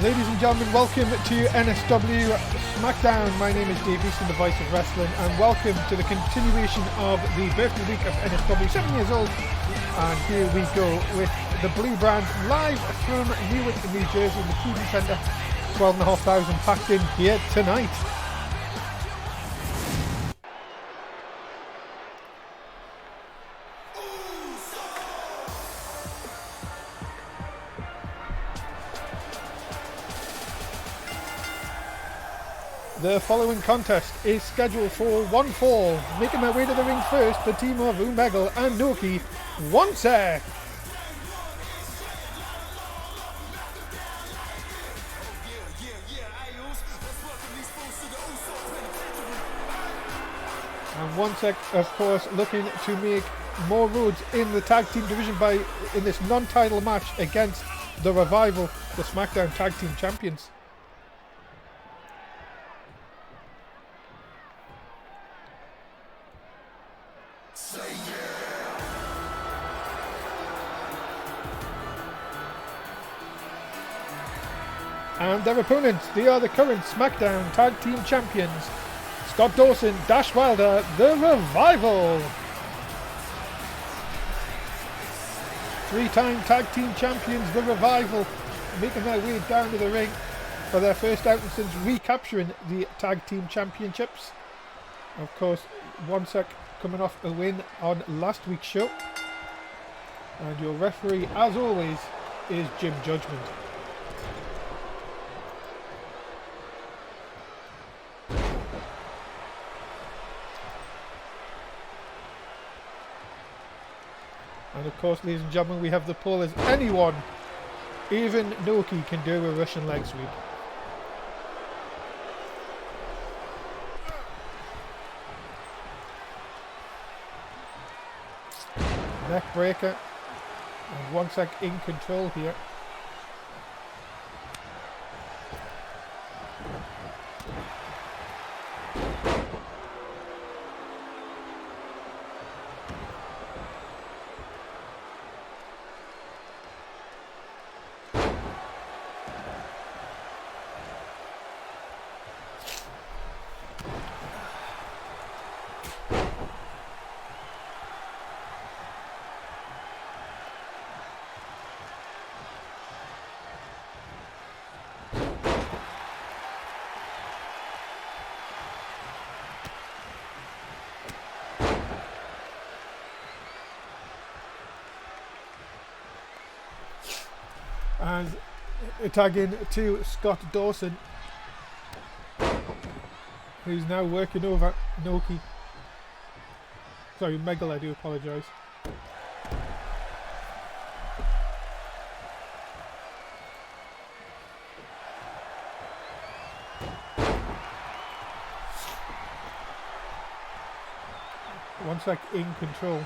Ladies and gentlemen, welcome to NSW SmackDown. My name is Dave Easton, the voice of wrestling, and welcome to the continuation of the birthday week of NSW, 7 years old. And here we go with the Blue Brand live from Newark, New Jersey, in the TV Centre. 12,500 packed in here tonight. The following contest is scheduled for one fall. Making their way to the ring first, the team of Umegal and Noki. One sec. And one sec, of course, looking to make more roads in the tag team division in this non-title match against the Revival, the SmackDown Tag Team Champions. And their opponents, they are the current SmackDown Tag Team Champions, Scott Dawson, Dash Wilder, the Revival. Three-time Tag Team Champions, the Revival, making their way down to the ring for their first outing since recapturing the Tag Team Championships. Of course, one sec coming off a win on last week's show. And your referee, as always, is Jim Judgment. And of course, ladies and gentlemen, we have the poll as anyone, even Noki, can do a Russian leg sweep. Neck breaker. And one sec in control here. And a tag in to Scott Dawson, who's now working over Noki. Sorry, Megal, I do apologise. One sec in control.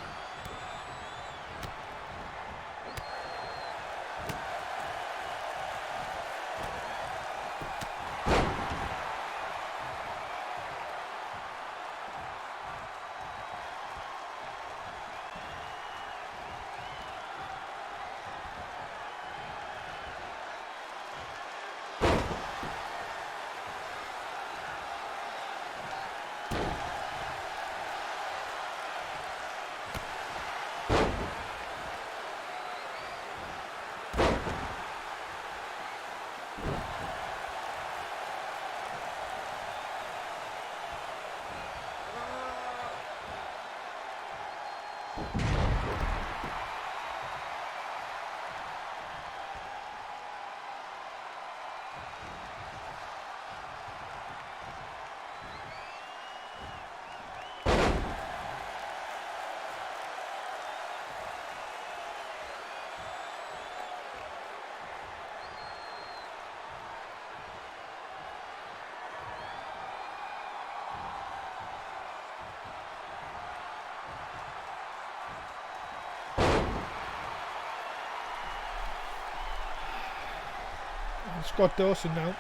Scott Dawson now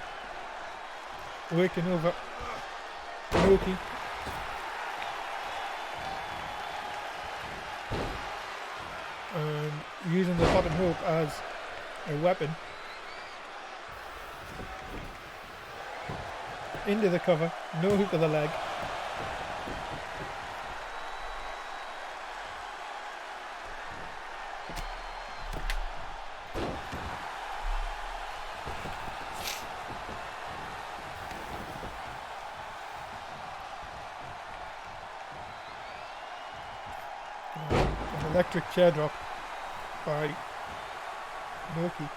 working over Noki. And using the bottom rope as a weapon. into the cover, no hook of the leg. An electric chair drop by Noki.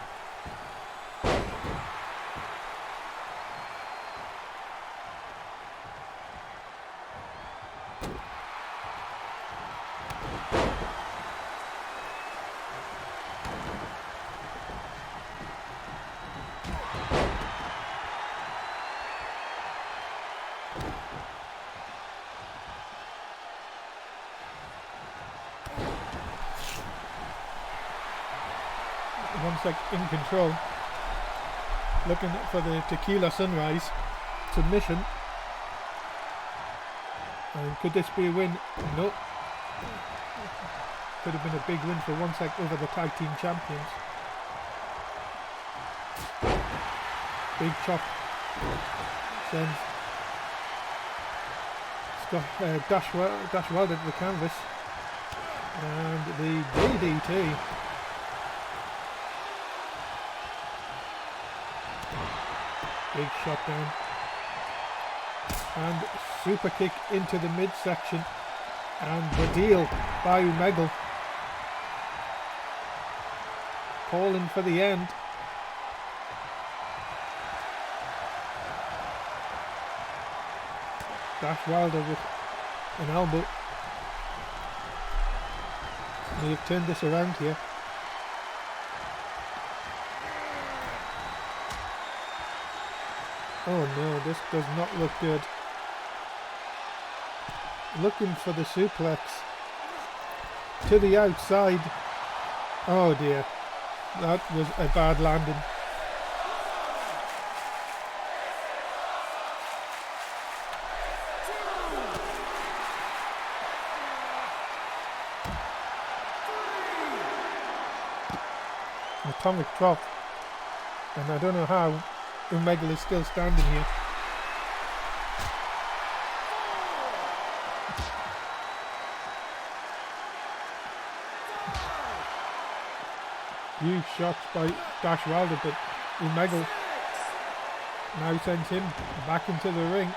One sec, in control, looking for the Tequila Sunrise submission. And could this be a win? Nope. Could have been a big win for One Sec over the tag team champions. Big chop sends Dash Wilder to the canvas, and the DDT. Big shot down and super kick into the midsection, and the deal by Omegle, calling for the end. Dash Wilder with an elbow. They've turned this around here. Oh no, this does not look good. Looking for the suplex to the outside. Oh dear, that was a bad landing. Atomic drop, and I don't know how Omegle is still standing here. Huge shots by Dash Wilder, but Omegle now sends him back into the ring.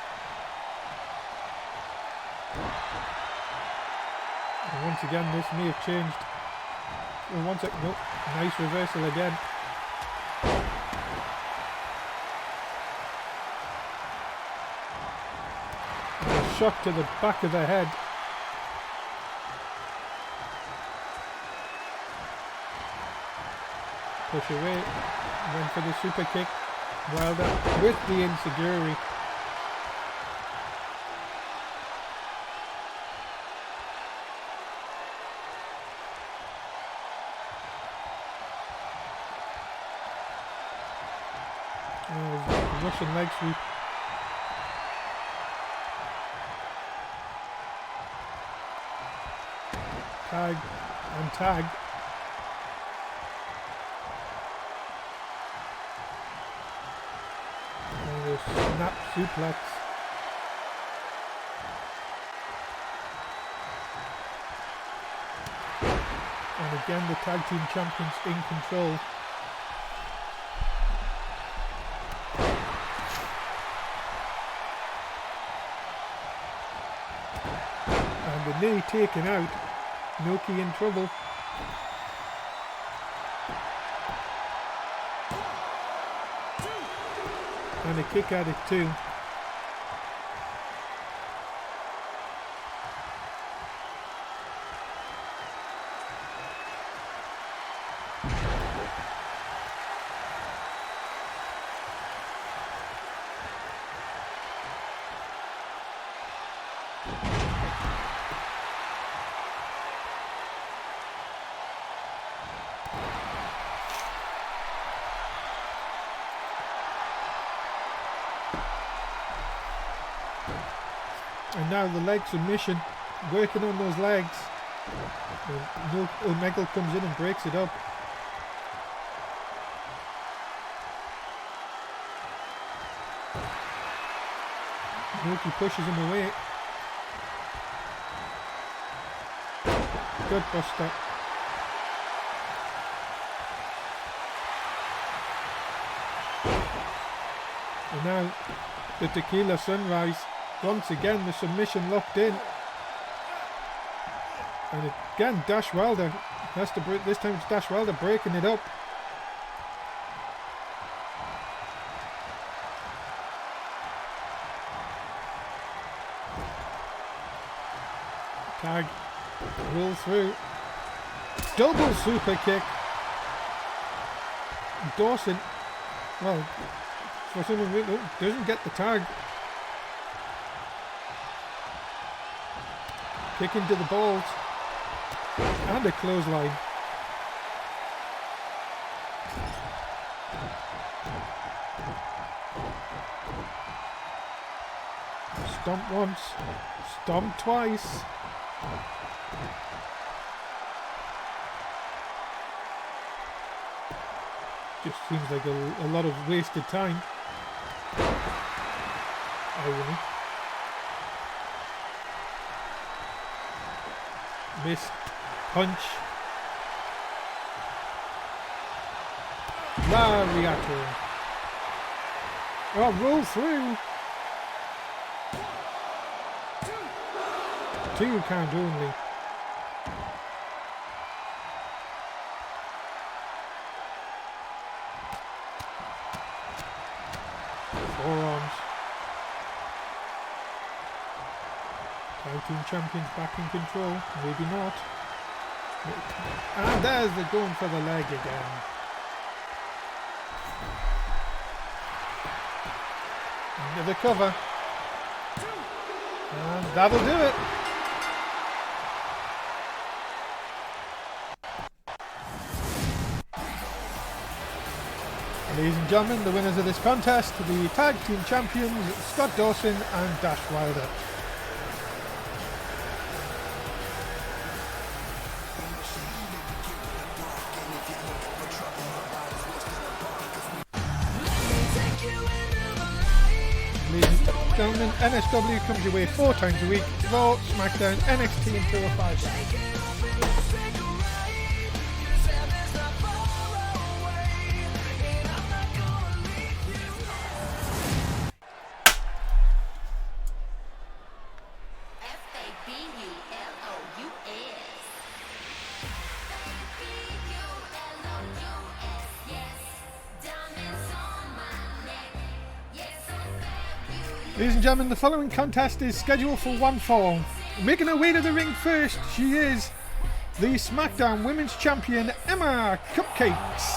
And once again, this may have changed. Oh, one sec, nope, nice reversal again. Shot to the back of the head. Push away. Went for the super kick. Wilder with the enziguri. Russian leg sweep. Tag and tag. And the snap suplex. And again the tag team champions in control. And the knee taken out. Noki in trouble. And a kick at it too. And now the leg submission, working on those legs. Omegle comes in and breaks it up. Nikki pushes him away. Good buster. And now the Tequila Sunrise. Once again the submission locked in. And again Dash Wilder has to break. This time it's Dash Wilder breaking it up. Tag. Roll through. Double super kick. Dawson, well, for some reason doesn't get the tag. Kick into the balls. And a clothesline. Stomp once. Stomp twice. Just seems like a lot of wasted time. Irony. Missed. Punch. Lariato. Oh, roll through. 2 count only. Forearms. Tag team champions back in control. Maybe not. And there's the going for the leg again. Into the cover. And that'll do it. Ladies and gentlemen, the winners of this contest, the tag team champions Scott Dawson and Dash Wilder. Ladies and gentlemen, NSW comes your way 4 times a week: Raw, SmackDown, NXT and 205 Live. Ladies and gentlemen, the following contest is scheduled for one fall. Making her way to the ring first, she is the SmackDown Women's Champion, Emma Cupcakes.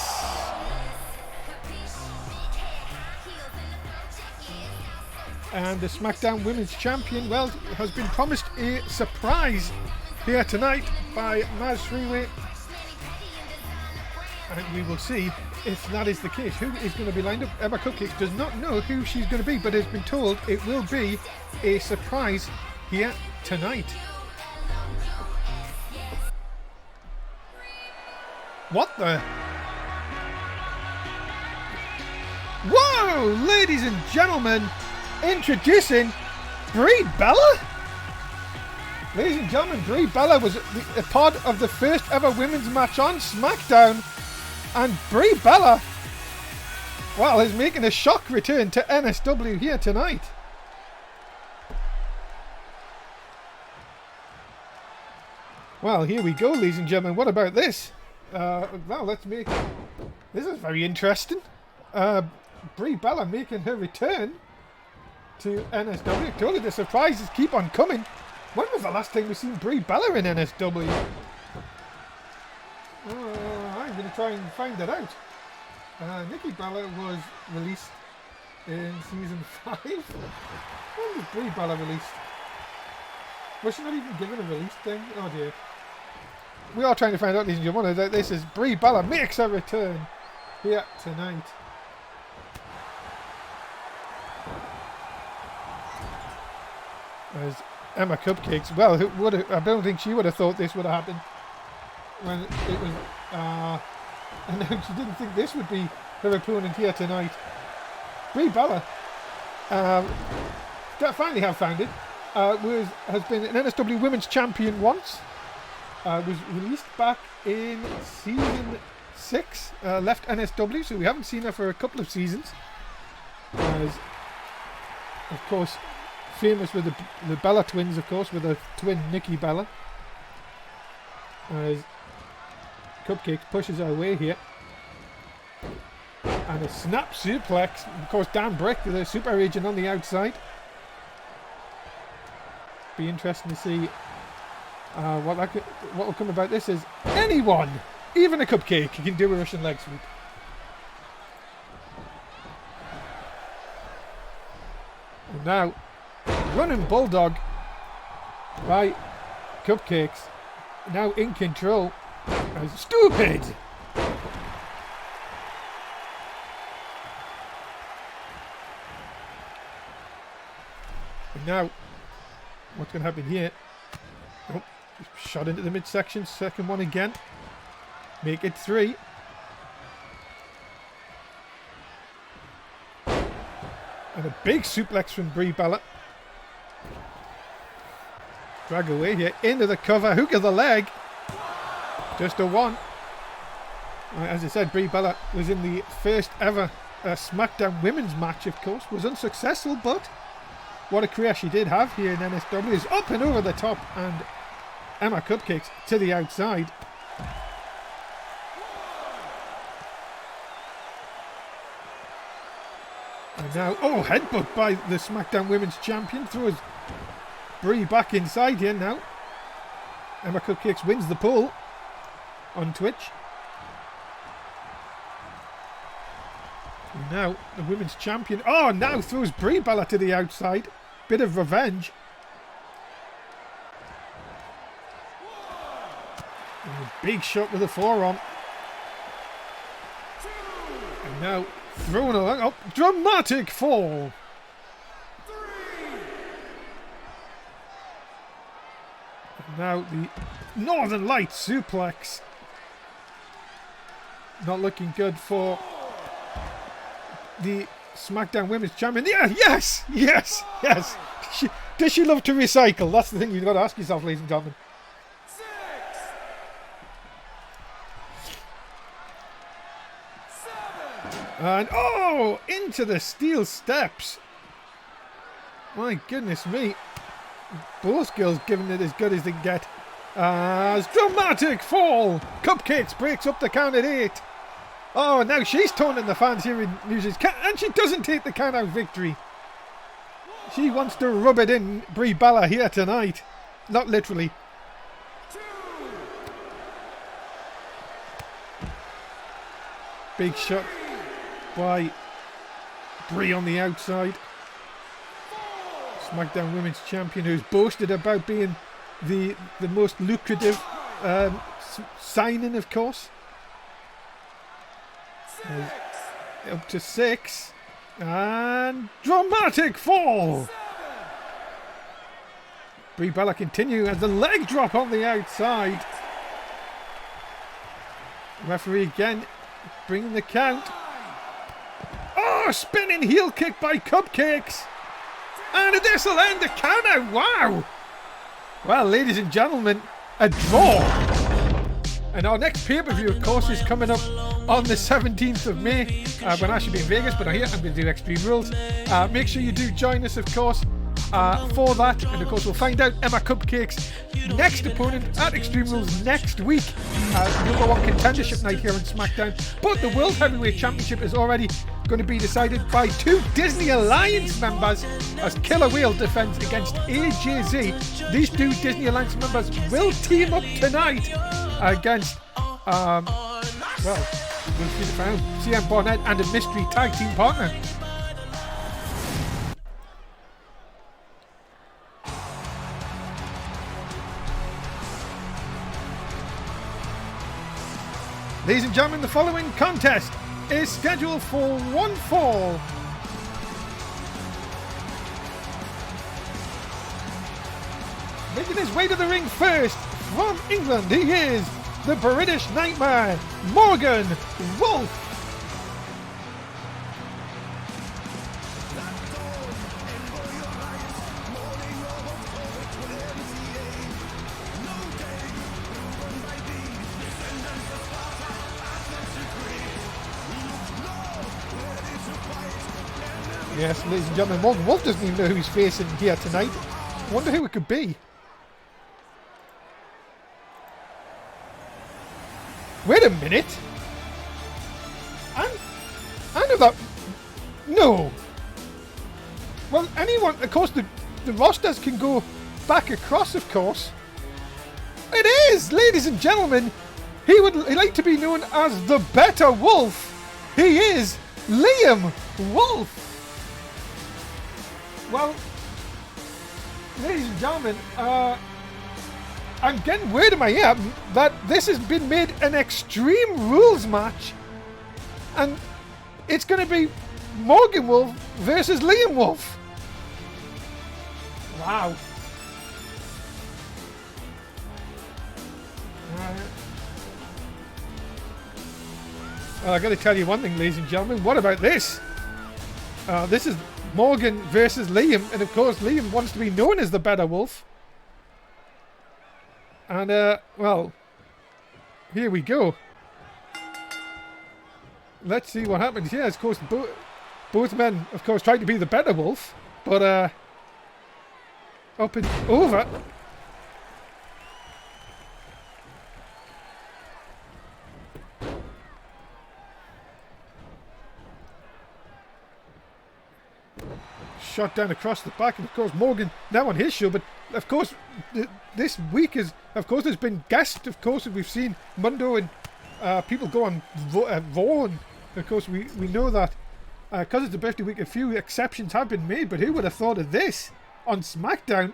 And the SmackDown Women's Champion, well, has been promised a surprise here tonight by Maz Freeway. And we will see if that is the case. Who is going to be lined up? Emma Cupcakes does not know who she's going to be, but has been told it will be a surprise here tonight. What the? Whoa! Ladies and gentlemen, introducing Brie Bella? Ladies and gentlemen, Brie Bella was a part of the first ever women's match on SmackDown. And Brie Bella, well, is making a shock return to NSW here tonight. Well, here we go, ladies and gentlemen. What about this? Well, let's make... This is very interesting. Brie Bella making her return to NSW. I told you the surprises keep on coming. When was the last time we've seen Brie Bella in NSW? I'm going to try and find that out. Nikki Bella was released in season 5. When was Brie Bella released? Was she not even given a release thing? Oh dear. We are trying to find out, ladies and gentlemen, that this is Brie Bella makes her return here tonight. As Emma Cupcakes, well, I don't think she would have thought this would have happened when it was, and then she didn't think this would be her opponent here tonight. Brie Bella finally have found it. Has been an NSW Women's Champion once. Was released back in season 6. Left NSW, so we haven't seen her for a couple of seasons. As, of course, famous with the Bella twins, of course, with her twin Nikki Bella. As Cupcakes pushes her away here. And a snap suplex. Of course, Dan Brick, the super agent on the outside. Be interesting to see what will come about this. Is anyone, even a Cupcake, can do a Russian leg sweep. And now, running Bulldog by Cupcakes, now in control. Stupid! And now, what's going to happen here? Oh, shot into the midsection. Second one again. Make it 3. And a big suplex from Brie Bella. Drag away here. Into the cover. Hook of the leg. Just a 1. As I said, Brie Bella was in the first ever SmackDown women's match, of course. Was unsuccessful, but what a career she did have here in NSW. Is up and over the top, and Emma Cupcakes to the outside. And now, headbutt by the SmackDown Women's Champion. Throws Brie back inside here now. Emma Cupcakes wins the poll on Twitch. And now, the Women's Champion. Now throws Brie Bella to the outside. Bit of revenge. And a big shot with a forearm. And now thrown along. Dramatic fall. And now the Northern Lights suplex. Not looking good for the SmackDown Women's Champion. Yeah, yes. Does she love to recycle? That's the thing you've got to ask yourself, ladies and gentlemen. 6, 7. And into the steel steps. My goodness me. Both girls giving it as good as they get. As dramatic fall. Cupcakes breaks up the count at 8. Now she's taunting the fans here in Newsies. And she doesn't take the count out victory. She wants to rub it in Brie Bella here tonight. Not literally. 2. Big shot by Brie on the outside. SmackDown Women's Champion, who's boasted about being the most lucrative signing, of course. Up to 6. And dramatic fall. 7. Brie Bella continue as the leg drop on the outside. Referee again bringing the count. Spinning heel kick by Cupcakes. And this will end the count out. Wow. Well, ladies and gentlemen, a draw. And our next pay-per-view, of course, is coming up on the 17th of May when I should be in Vegas, but I'm here. I'm going to do Extreme Rules. Make sure you do join us, of course, for that. And, of course, we'll find out Emma Cupcake's next opponent at Extreme Rules next week. Number 1 contendership night here on SmackDown. But the World Heavyweight Championship is already going to be decided by 2 Disney Alliance members as Killer Whale defends against AJZ. These 2 Disney Alliance members will team up tonight against we'll see the final CM Barnett and a mystery tag team partner. Ladies and gentlemen, the following contest is scheduled for 1 fall. Making his way to the ring first from England, he is the British Nightmare, Morgan Wolf. Yes, ladies and gentlemen, Morgan Wolf doesn't even know who he's facing here tonight. I wonder who it could be. Wait a minute. I know that. No. Well, anyone, of course, the rosters can go back across, of course. It is, ladies and gentlemen. He'd like to be known as the Better Wolf. He is Liam Wolf. Well, ladies and gentlemen, I'm getting word in my ear that this has been made an Extreme Rules match, and it's going to be Morgan Wolf versus Liam Wolf. Wow. Well, I got to tell you one thing, ladies and gentlemen. What about this? This is Morgan versus Liam, and of course, Liam wants to be known as the Better Wolf. And well, here we go. Let's see what happens here. Of course, both men, of course, tried to be the Better Wolf, but up and over. Shot down across the back, and of course Morgan now on his show. But of course this week is, of course, there's been guests, of course, that we've seen Mundo and people go on Raw, and of course we know that because it's the birthday week, a few exceptions have been made. But who would have thought of this on SmackDown?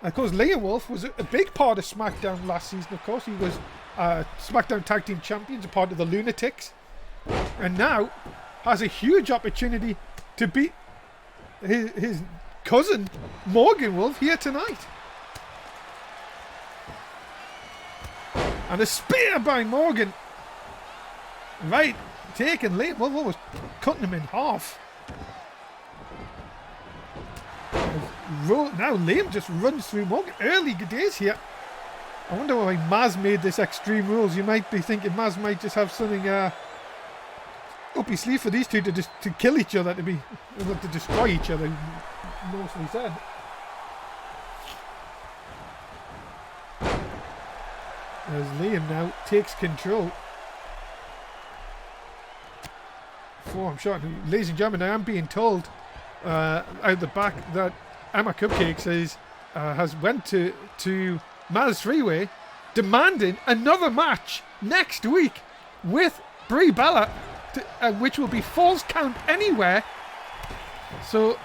Of course, Liam Wolf was a big part of SmackDown last season. Of course, he was SmackDown Tag Team Champions, a part of the Lunatics, and now has a huge opportunity to beat his cousin Morgan Wolf here tonight. And a spear by Morgan. Right, taking Liam Wolf, was cutting him in half. Now Liam just runs through Morgan. Early days here. I wonder why Maz made this Extreme Rules. You might be thinking Maz might just have something up his sleeve for these two to kill each other, to destroy each other, mostly said. As Liam now takes control. Forearm shot. Ladies and gentlemen, I am being told out the back that Emma Cupcakes has went to Maz Freeway demanding another match next week with Brie Bella, which will be Falls Count Anywhere. So,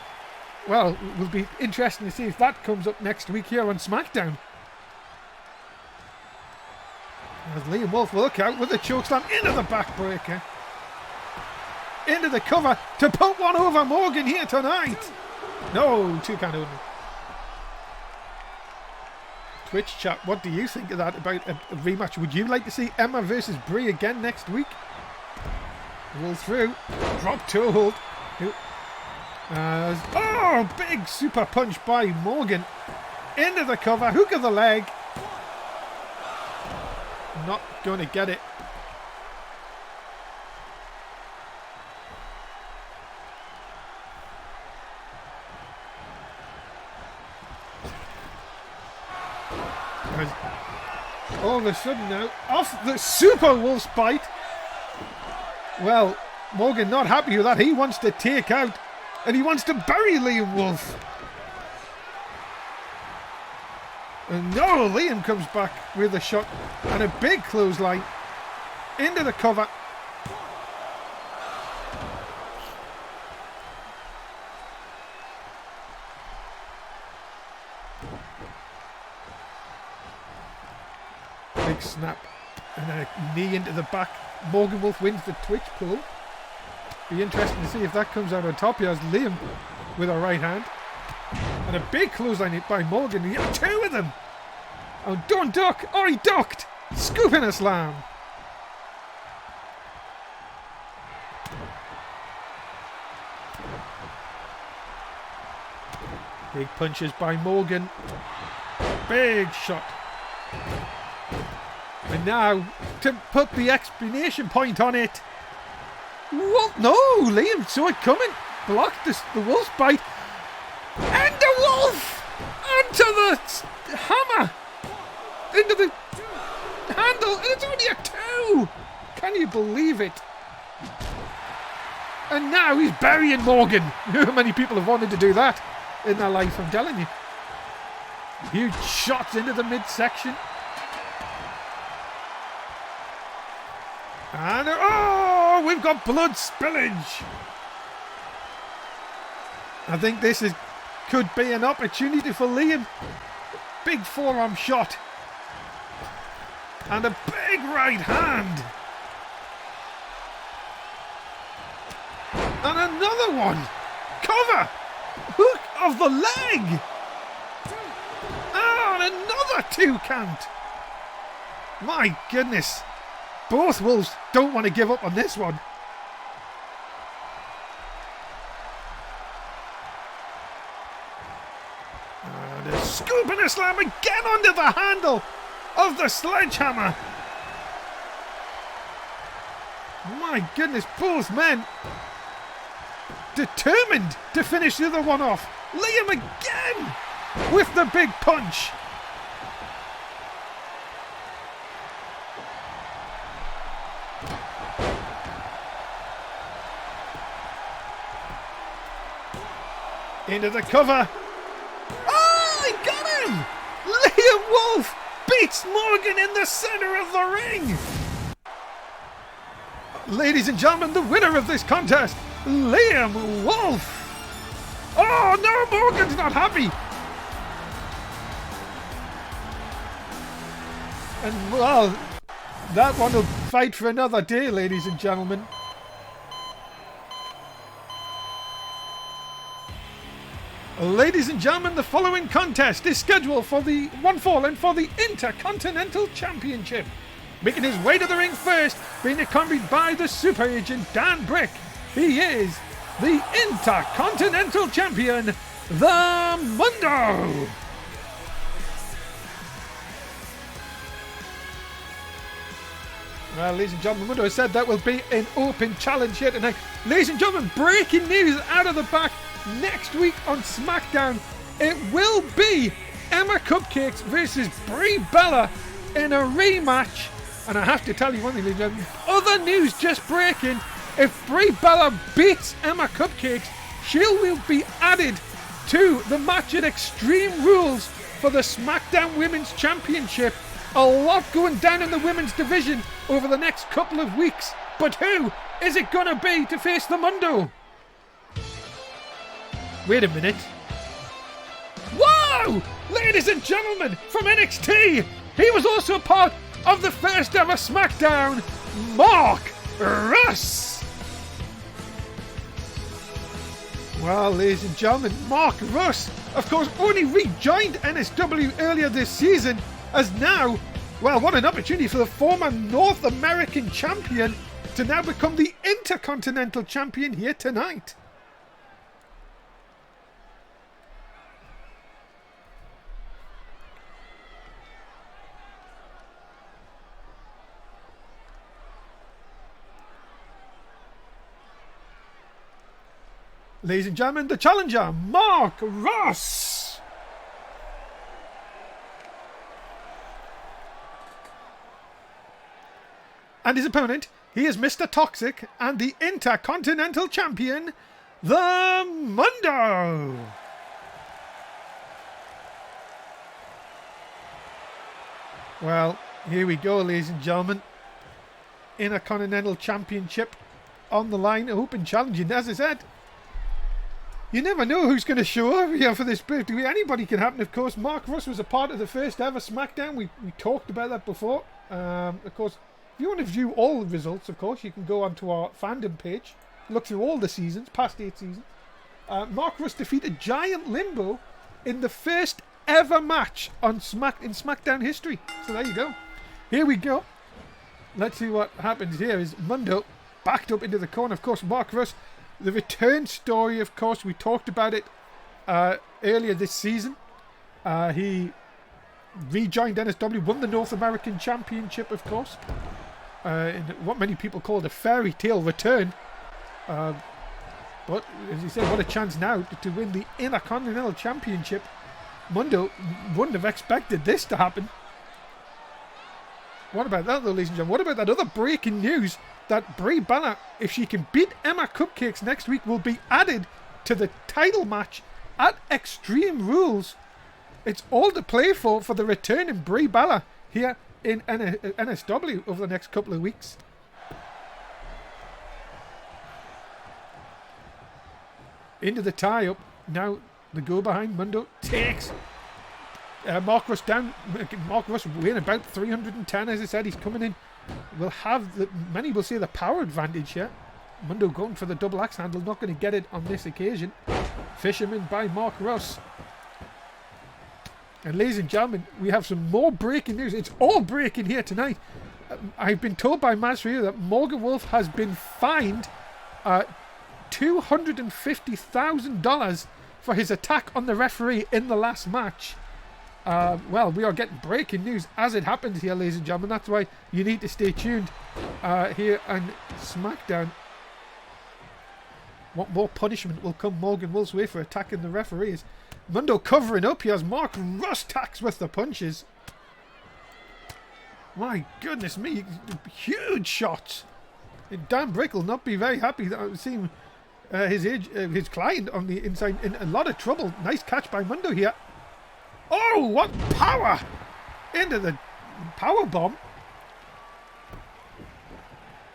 well, it will be interesting to see if that comes up next week here on SmackDown. As Liam Wolf will look out with the chokeslam into the backbreaker. Into the cover to put one over Morgan here tonight. No, 2 count only. Twitch chat, what do you think of that about a rematch? Would you like to see Emma versus Brie again next week? Roll through. Drop toe hold. Oh, big super punch by Morgan. Into the cover. Hook of the leg. Not going to get it. All of a sudden now, off the Super Wolf's bite. Well, Morgan not happy with that. He wants to take out, and he wants to bury Liam Wolf. And no, Liam comes back with a shot and a big clothesline into the cover. Big snap and a knee into the back. Morgan Wolf wins the Twitch pull. Be interesting to see if that comes out on top. He has Liam with a right hand. And a big clothesline hit by Morgan. He had 2 of them. Oh, don't duck. Oh, he ducked. Scoop in a slam. Big punches by Morgan. Big shot. And now, to put the explanation point on it. What? No, Liam saw it coming. blocked the wolf's bite. And the wolf onto the hammer. Into the handle. And it's only a 2. Can you believe it? And now he's burying Morgan. How many people have wanted to do that in their life, I'm telling you. Huge shots into the midsection. And oh, we've got blood spillage. I think this could be an opportunity for Liam. Big forearm shot. And a big right hand. And another one. Cover. Hook of the leg. Oh, and another 2 count. My goodness. Both Wolves don't want to give up on this one. And a scoop and a slam again under the handle of the sledgehammer. My goodness, both men determined to finish the other one off. Liam again with the big punch. Into the cover. Oh, he got him! Liam Wolf beats Morgan in the center of the ring. Ladies and gentlemen, the winner of this contest, Liam Wolf. Oh no, Morgan's not happy. And well, that one will fight for another day, ladies and gentlemen. Ladies and gentlemen, the following contest is scheduled for the one fall and for the Intercontinental Championship. Making his way to the ring first, being accompanied by the super agent Dan Brick. He is the Intercontinental Champion, the Mundo. Well, ladies and gentlemen, Mundo has said that will be an open challenge here tonight. Ladies and gentlemen, breaking news out of the back. Next week on SmackDown, it will be Emma Cupcakes versus Brie Bella in a rematch. And I have to tell you one thing, ladies and gentlemen, other news just breaking. If Brie Bella beats Emma Cupcakes, she will be added to the match at Extreme Rules for the SmackDown Women's Championship. A lot going down in the women's division over the next couple of weeks. But who is it going to be to face the Mundo? Wait a minute. Whoa! Ladies and gentlemen, from NXT, he was also part of the first ever SmackDown, Mark Russ. Well, ladies and gentlemen, Mark Russ, of course, only rejoined NSW earlier this season, as now, well, what an opportunity for the former North American champion to now become the Intercontinental Champion here tonight. Ladies and gentlemen, the challenger, Mark Russ. And his opponent, he is Mr. Toxic and the Intercontinental Champion, the Mundo. Well, here we go, ladies and gentlemen. Intercontinental Championship on the line, open challenging, as I said. You never know who's going to show up here for this birthday. Anybody can happen, of course. Mark Russ was a part of the first ever SmackDown. We talked about that before. Of course, if you want to view all the results, of course, you can go onto our fandom page. Look through all the seasons, past 8 seasons. Mark Russ defeated Giant Limbo in the first ever match on SmackDown history. So there you go. Here we go. Let's see what happens here. Is Mundo backed up into the corner. Of course, Mark Russ. The return story, of course, we talked about it earlier this season. He rejoined NSW, won the North American Championship, of course. In what many people call the fairy tale return. But, as you said, what a chance now to win the Intercontinental Championship. Mundo wouldn't have expected this to happen. What about that, though, ladies and gentlemen? What about that other breaking news that Brie Bella, if she can beat Emma Cupcakes next week, will be added to the title match at Extreme Rules? It's all to play for the return in Brie Bella here in NSW over the next couple of weeks. Into the tie-up. Now the go behind. Mundo takes Mark Russ down. Mark Russ weighing about 310, as I said. He's coming in. Will have many will say the power advantage here. Mundo going for the double axe handle. Not going to get it on this occasion. Fisherman by Mark Russ. And ladies and gentlemen, we have some more breaking news. It's all breaking here tonight. I've been told by Master here that Morgan Wolf has been fined $250,000 for his attack on the referee in the last match. Well, we are getting breaking news as it happens here, ladies and gentlemen. That's why you need to stay tuned here on SmackDown. What more punishment will come Morgan Wolf's way for attacking the referees? Mundo covering up. He has Mark Russ tacks with the punches. My goodness me, huge shots. Dan Brick will not be very happy seeing his client on the inside in a lot of trouble. Nice catch by Mundo here. Oh, what power! Into the power bomb.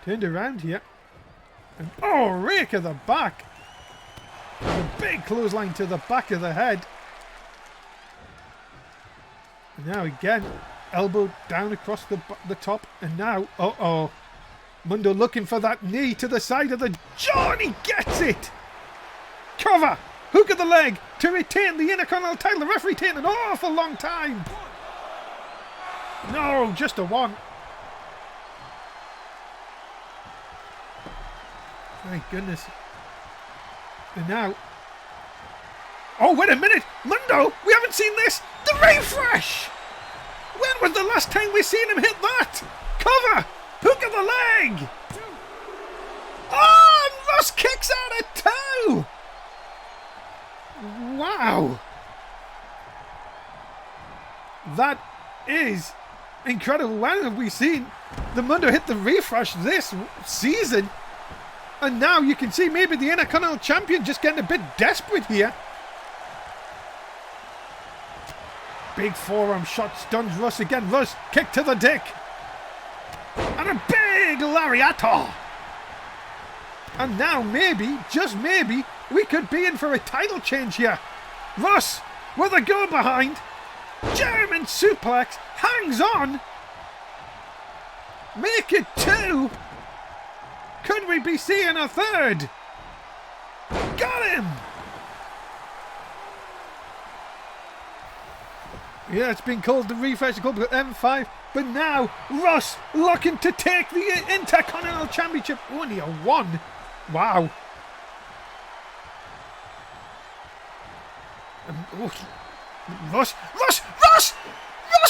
Turned around here. And oh, rake of the back. And a big clothesline to the back of the head. And now again, elbow down across the top. And now, Mundo looking for that knee to the side of the jaw, and he gets it! Cover! Hook of the leg to retain the Intercontinental title. The referee taking an awful long time. No, just a one. My goodness. And now... Oh, wait a minute! Mundo! We haven't seen this! The refresh! When was the last time we seen him hit that? Cover! Hook of the leg! Oh, and Russ kicks out at 2! Wow! That is incredible. When have we seen the Mundo hit the refresh this season? And now you can see maybe the Intercontinental Champion just getting a bit desperate here. Big forearm shot stuns Russ again. Russ kick to the dick. And a big lariato. And now maybe, just maybe, we could be in for a title change here. Russ with a go behind. German suplex. Hangs on. Make it 2. Could we be seeing a third? Got him! Yeah, it's been called the refresh, called the M5. But now, Russ looking to take the Intercontinental Championship. Only a 1. Wow. Russ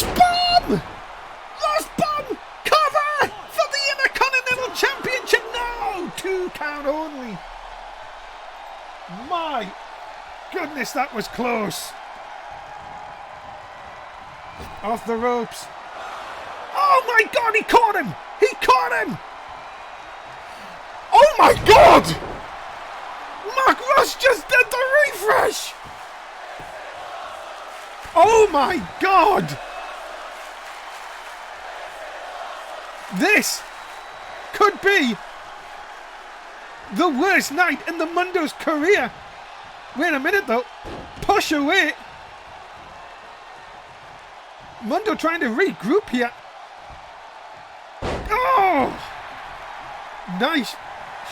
bomb! Russ bomb! Cover for the Intercontinental Championship! No! 2 count only. My goodness, that was close. Off the ropes. Oh my God, he caught him! He caught him! Oh my God! Mark Russ just did the refresh! Oh my God! This could be the worst night in the Mundo's career. Wait a minute though. Push away. Mundo trying to regroup here. Oh! Nice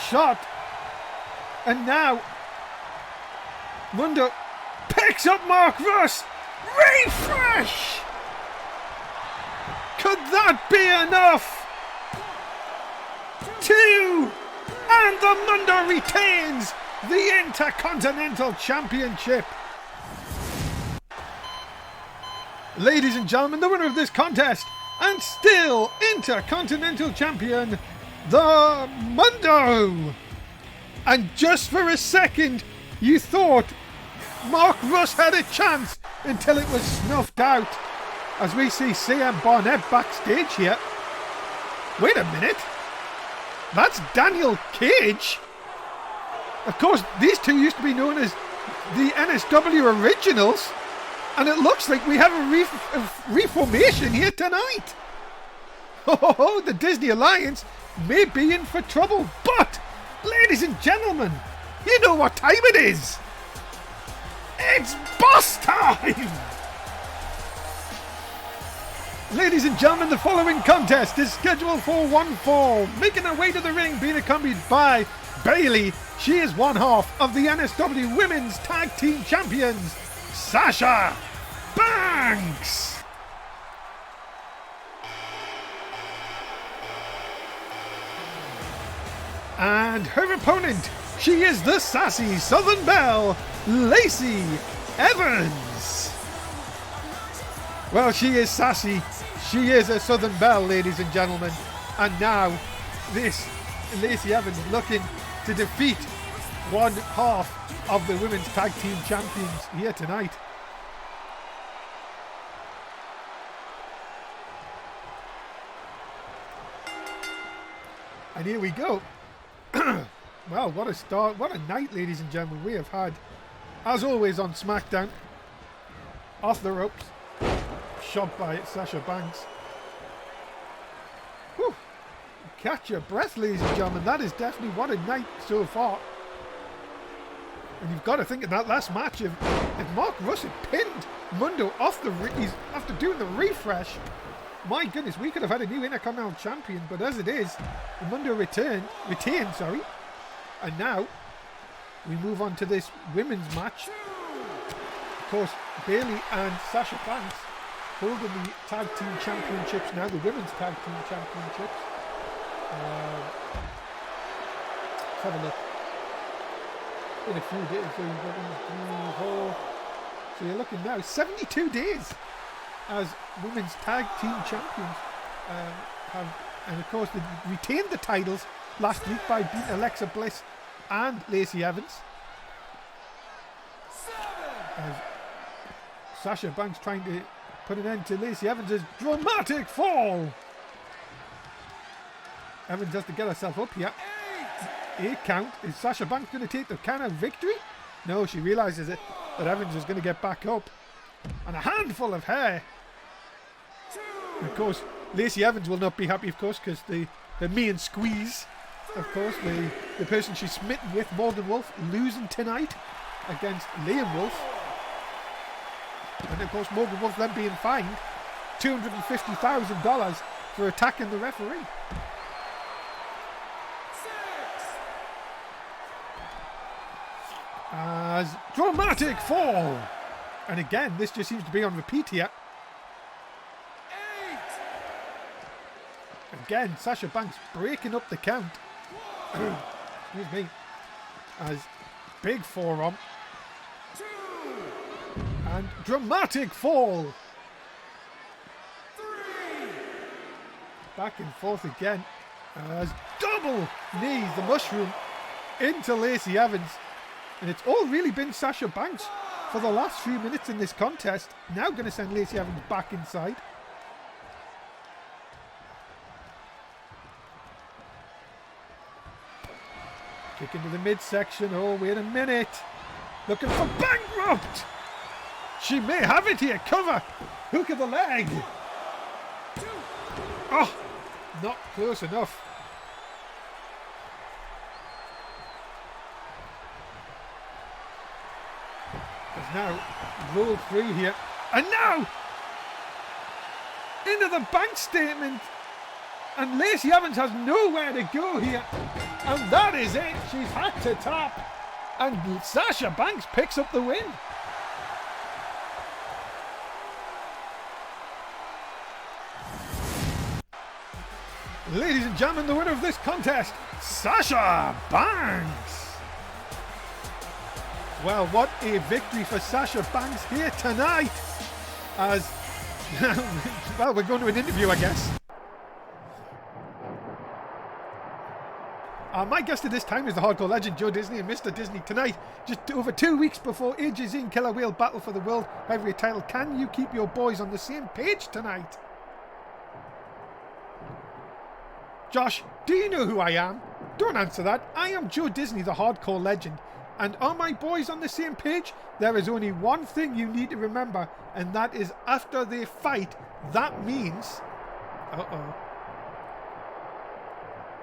shot. And now Mundo picks up Mark Russ. Refresh! Could that be enough? 2! And the Mundo retains the Intercontinental Championship. Ladies and gentlemen, the winner of this contest and still Intercontinental Champion, the Mundo. And just for a second, you thought Mark Russ had a chance until it was snuffed out. As we see CM Barnett backstage here. Wait a minute. That's Daniel Cage. Of course, these two used to be known as the NSW Originals. And it looks like we have a reformation here tonight. Oh, the Disney Alliance may be in for trouble. But, ladies and gentlemen, you know what time it is. It's boss time! Ladies and gentlemen, the following contest is scheduled for one fall. Making her way to the ring, being accompanied by Bayley. She is one half of the NSW Women's Tag Team Champions, Sasha Banks. And her opponent, she is the sassy Southern Belle, Lacey Evans. Well, she is sassy. She is a Southern Belle, ladies and gentlemen. And now, this Lacey Evans looking to defeat one half of the Women's Tag Team Champions here tonight. And here we go. Well, what a start. What a night, ladies and gentlemen, we have had. As always on SmackDown. Off the ropes. Shot by Sasha Banks. Whew. Catch your breath, ladies and gentlemen. That is definitely what a night so far. And you've got to think of that last match. If Mark Russ had pinned Mundo off the after doing the refresh, my goodness, we could have had a new Intercontinental Champion. But as it is, Mundo retained. And now we move on to this women's match. Of course, Bayley and Sasha Banks holding the Tag Team Championships now, the Women's Tag Team Championships. Let's have a look. In a few days, so you're looking now 72 days as Women's Tag Team Champions. And of course, they retained the titles last week by beating Alexa Bliss and Lacey Evans. As Sasha Banks trying to put an end to Lacey Evans' dramatic fall. Evans has to get herself up here. 8 count. Is Sasha Banks going to take the count of victory? No, she realises it, that Evans is going to get back up. And a handful of hair. And of course, Lacey Evans will not be happy, of course, because the me and Squeeze, of course, the person she's smitten with, Morgan Wolf, losing tonight against Liam Wolf. And of course, Morgan Wolf then being fined $250,000 for attacking the referee. As dramatic fall. And again, this just seems to be on repeat here. 8. Again, Sasha Banks breaking up the count. Excuse me. As big forearm. 2. And dramatic fall. 3. Back and forth again. As double knees, the mushroom, into Lacey Evans. And it's all really been Sasha Banks for the last few minutes in this contest. Now going to send Lacey Evans back inside. Kick into the midsection. Oh, wait a minute. Looking for bankrupt. She may have it here. Cover. Hook of the leg. 2. Oh, not close enough. Has now rolled through here. And now into the bank statement. And Lacey Evans has nowhere to go here. And that is it. She's had to tap. And Sasha Banks picks up the win. Ladies and gentlemen, the winner of this contest, Sasha Banks. Well, what a victory for Sasha Banks here tonight. As, well, we're going to an interview, I guess. My guest at this time is the hardcore legend Joe Disney and Mr. Disney. Tonight, just over 2 weeks before AJ and Killer Whale battle for the World Heavyweight title, can you keep your boys on the same page tonight? Josh, do you know who I am? Don't answer that. I am Joe Disney, the hardcore legend. And are my boys on the same page? There is only one thing you need to remember, and that is after they fight, that means...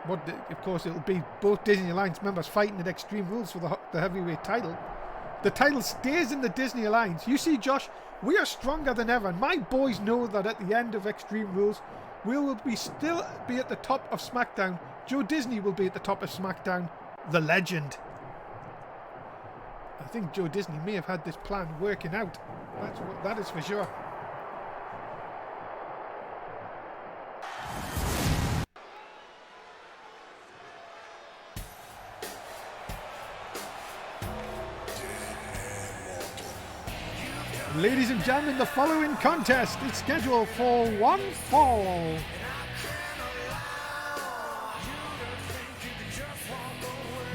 Of course, it'll be both Disney Alliance members fighting at Extreme Rules for the heavyweight title. The title stays in the Disney Alliance. You see, Josh, we are stronger than ever. And my boys know that at the end of Extreme Rules, we will still be at the top of SmackDown. Joe Disney will be at the top of SmackDown, the legend. I think Joe Disney may have had this plan working out. That is for sure. Ladies and gentlemen, the following contest is scheduled for one fall.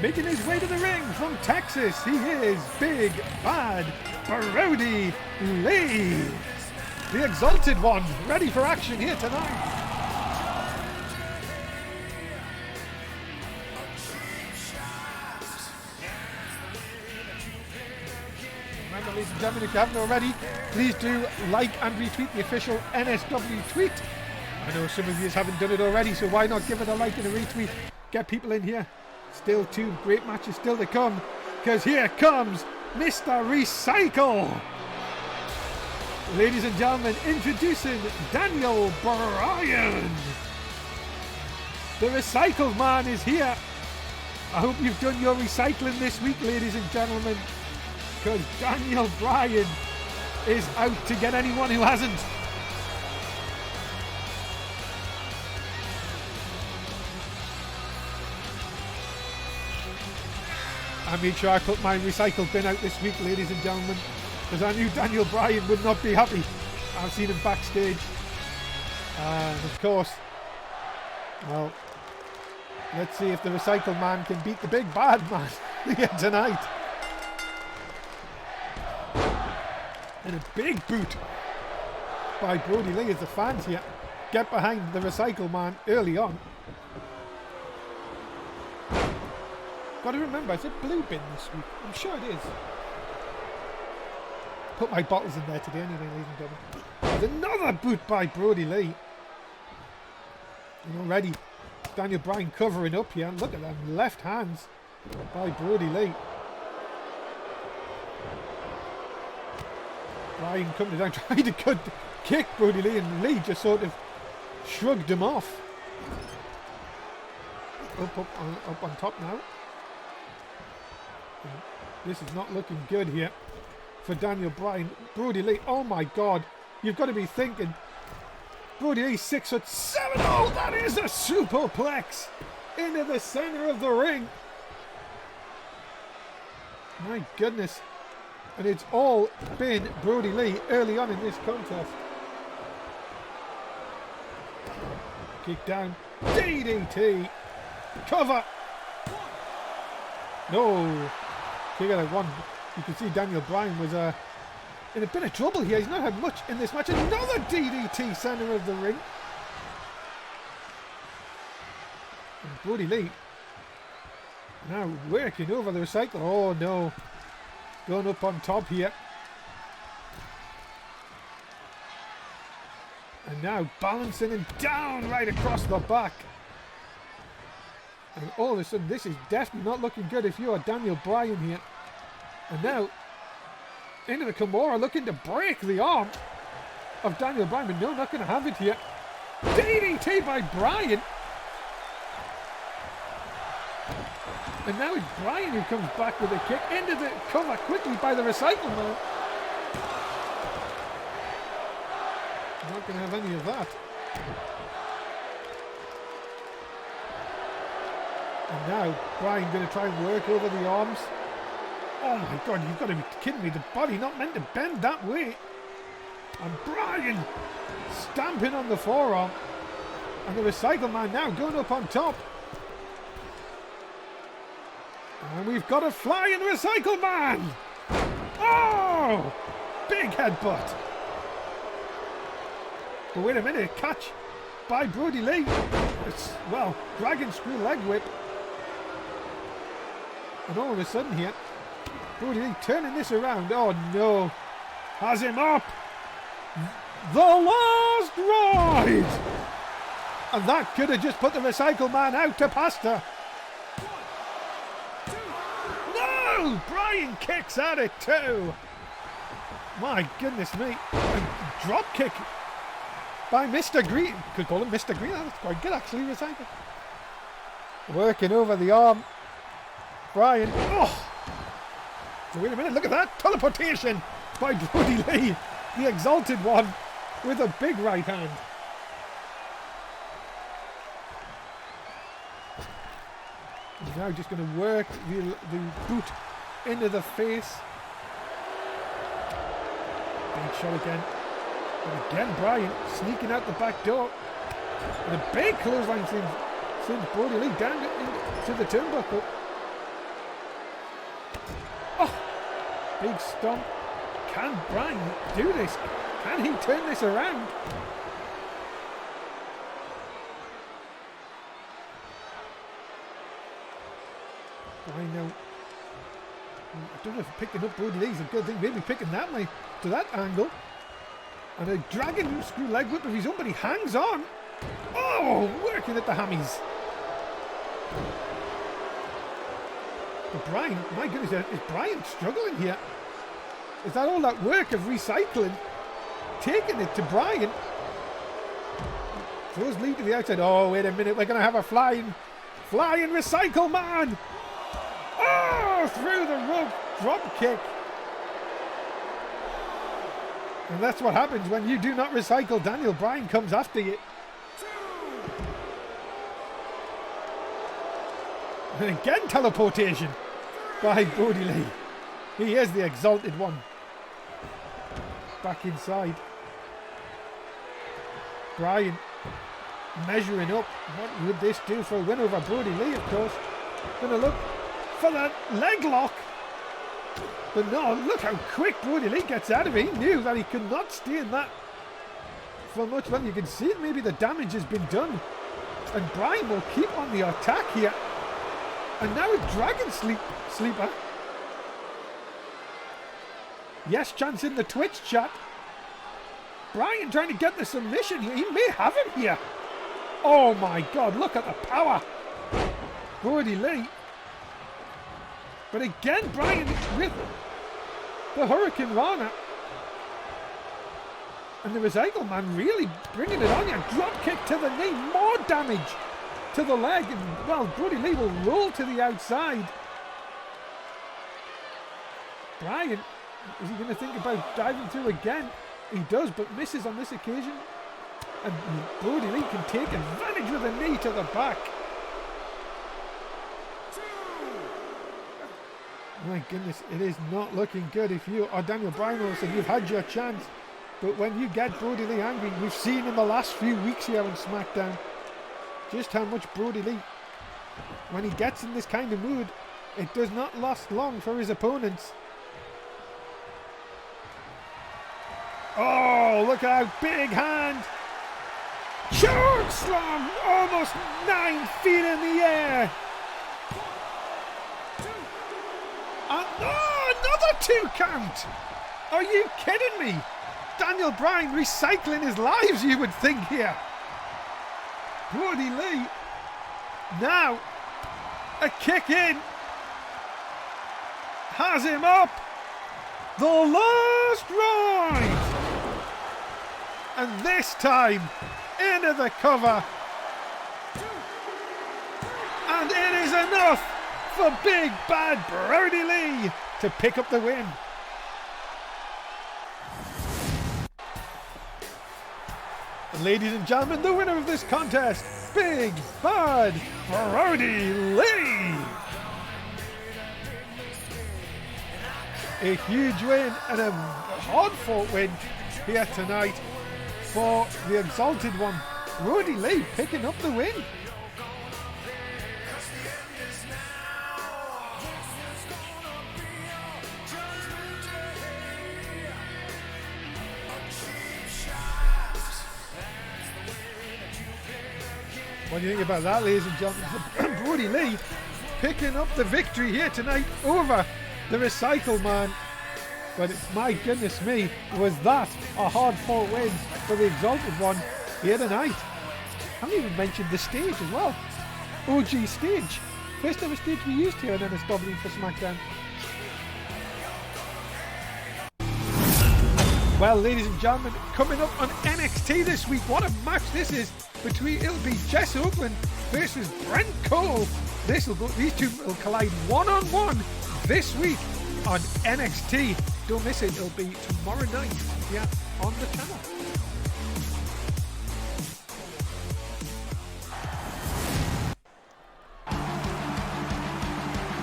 Making his way to the ring from Texas, he is Big Bad Brody Lee. The Exalted One, ready for action here tonight. Remember, ladies and gentlemen, if you haven't already, please do like and retweet the official NSW tweet. I know some of you haven't done it already, so why not give it a like and a retweet? Get people in here. Still 2 great matches still to come, because here comes Mr. Recycle. Ladies and gentlemen, introducing Daniel Bryan. The Recycle Man is here. I hope you've done your recycling this week, ladies and gentlemen, because Daniel Bryan is out to get anyone who hasn't. I made sure I put my recycle bin out this week, ladies and gentlemen, because I knew Daniel Bryan would not be happy. I've seen him backstage. And of course, well, let's see if the Recycle Man can beat the Big Bad Man here tonight. And a big boot by Brody Lee as the fans here get behind the Recycle Man early on. Got to remember, it's a blue bin this week. I'm sure it is. Put my bottles in there today anyway, ladies and gentlemen. There's another boot by Brody Lee. And already Daniel Bryan covering up here. And look at them left hands by Brody Lee. Bryan coming down, trying to kick Brody Lee, and Lee just sort of shrugged him off. Up on top now. This is not looking good here for Daniel Bryan. Brody Lee, oh my God, you've got to be thinking. Brody Lee 6'7". Oh, that is a superplex into the center of the ring. My goodness. And it's all been Brody Lee early on in this contest. Kick down. DDT. Cover. No. Kick out of one. You can see Daniel Bryan was in a bit of trouble here. He's not had much in this match. Another DDT center of the ring. And Brody Lee now working over the Recycle. Oh no. Going up on top here. And now balancing him down right across the back. And all of a sudden, this is definitely not looking good if you are Daniel Bryan here. And now, into the Kimura, looking to break the arm of Daniel Bryan. But no, not going to have it here. DDT by Bryan. And now it's Bryan who comes back with a kick into the cover quickly by the Recycle Man. Not going to have any of that. And now Bryan going to try and work over the arms. Oh my God, you've got to be kidding me. The body not meant to bend that way. And Bryan stamping on the forearm. And the Recycle Man now going up on top. And we've got a flying recycle man. Oh! Big headbutt. But wait a minute, catch by Brody Lee. It's, well, dragon screw leg whip. And all of a sudden here, Brody Lee turning this around. Oh no. Has him up. The last ride. And that could have just put the recycle man out to pasta. No! Bryan kicks at it too. My goodness me. A drop kick by Mr. Green. Could call him Mr. Green. That's quite good actually, recycle. Working over the arm. Bryan. Oh! So wait a minute, look at that. Teleportation by Brody Lee. The exalted one with a big right hand. He's now just going to work the boot into the face. Big shot again. And again Bryan sneaking out the back door. And a big clothesline sends Brody Lee down into the turnbuckle. Oh! Big stomp. Can Bryan do this? Can he turn this around? I know. I don't know if picking up Brody Lee is a good thing. Maybe picking that way to that angle. And a dragon screw leg whip of his own, but he hangs on. Oh, working at the hammies. But Bryan, my goodness, is Bryan struggling here? Is that all that work of recycling? Taking it to Bryan. Throws Lee to the outside. Oh, wait a minute. We're going to have a flying recycle man. Oh, through the rug. Drop kick. And that's what happens when you do not recycle. Daniel Bryan comes after you. And again teleportation by Brody Lee. He is the exalted one. Back inside. Bryan measuring up. What would this do for a win over Brody Lee, of course. Gonna look for that leg lock. But no, look how quick Brody Lee gets out of it. He knew that he could not stay in that for much longer. You can see it, maybe the damage has been done. And Bryan will keep on the attack here. And now a dragon sleeper. Yes, chance in the Twitch chat. Bryan trying to get the submission here. He may have him here. Oh my God, look at the power. Brody Lee. But again, Bryan with the Hurricane Rana. And the Recycle Man really bringing it on you. Drop kick to the knee. More damage to the leg. And, well, Brody Lee will roll to the outside. Bryan, is he going to think about diving through again? He does, but misses on this occasion. And Brody Lee can take advantage with a knee to the back. My goodness, it is not looking good. If you are Daniel Bryan, Wilson, you've had your chance. But when you get Brody Lee angry, we've seen in the last few weeks here on SmackDown just how much Brody Lee, when he gets in this kind of mood, it does not last long for his opponents. Oh, look out, big hand. Choke slam, almost 9 feet in the air. Oh, another 2 count. Are you kidding me? Daniel Bryan recycling his lives, you would think here. Brody Lee. Now, a kick in. Has him up. The last ride. And this time, into the cover. And it is enough for big bad Brody Lee to pick up the win. And ladies and gentlemen, the winner of this contest, big bad Brody Lee. A huge win and a hard-fought win here tonight for the exalted one, Brody Lee, picking up the win. What do you think about that, ladies and gentlemen? Brody Lee picking up the victory here tonight over the Recycle Man. But my goodness me, was that a hard-fought win for the Exalted One here tonight. I haven't even mentioned the stage as well. OG stage. First ever stage we used here on NSW for SmackDown. Well, ladies and gentlemen, coming up on NXT this week, what a match this is between, it'll be Jess Oakland versus Brent Cole. These two will collide one-on-one this week on NXT. Don't miss it, it'll be tomorrow night, yeah, on the channel.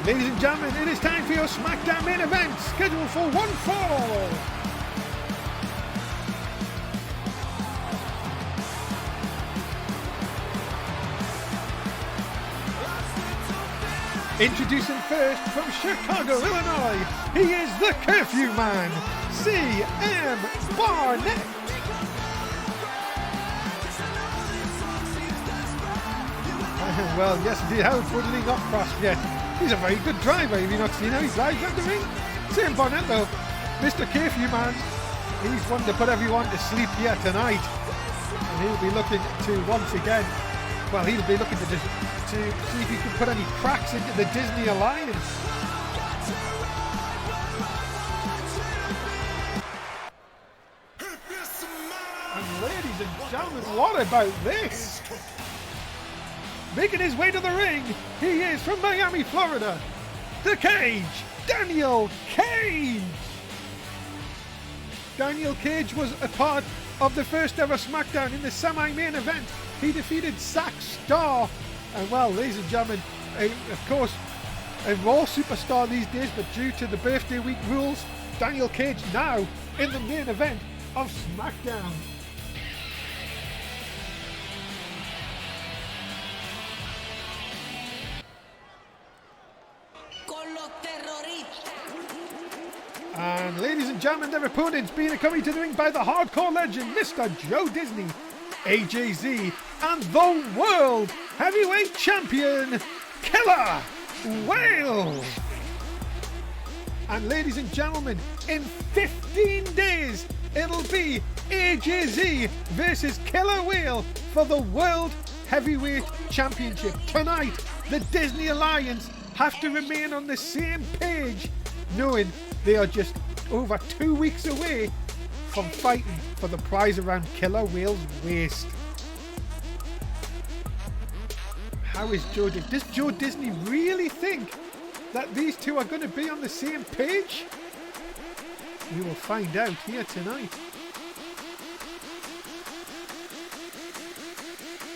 Ladies and gentlemen, it is time for your SmackDown main event, scheduled for one fall. Introducing first from Chicago, Illinois, he is the Curfew Man, CM Barnett. Well, yes indeed, how would he not cross yet? He's a very good driver. Have you not seen how he drives around the ring? CM Barnett though, Mr. Curfew Man, he's one to put everyone to sleep here tonight. And he'll be looking to once again, well, he'll be looking to see if he can put any cracks into the Disney Alliance. And ladies and gentlemen, what about this? Making his way to the ring, he is from Miami, Florida, The Cage, Daniel Cage. Daniel Cage was a part of the first ever SmackDown in the semi-main event. He defeated Zack Starr. And well, ladies and gentlemen, of course, a Raw superstar these days, but due to the birthday week rules, Daniel Cage now in the main event of SmackDown. And ladies and gentlemen, their opponents being coming to the ring by the hardcore legend, Mr. Joe Disney, AJZ, and the World Heavyweight Champion, Killer Whale. And ladies and gentlemen, in 15 days, it'll be AJZ versus Killer Whale for the World Heavyweight Championship. Tonight, the Disney Alliance have to remain on the same page, knowing they are just over 2 weeks away from fighting for the prize around Killer Whale's waist. How is Joe Disney? Does Joe Disney really think that these two are going to be on the same page? We will find out here tonight.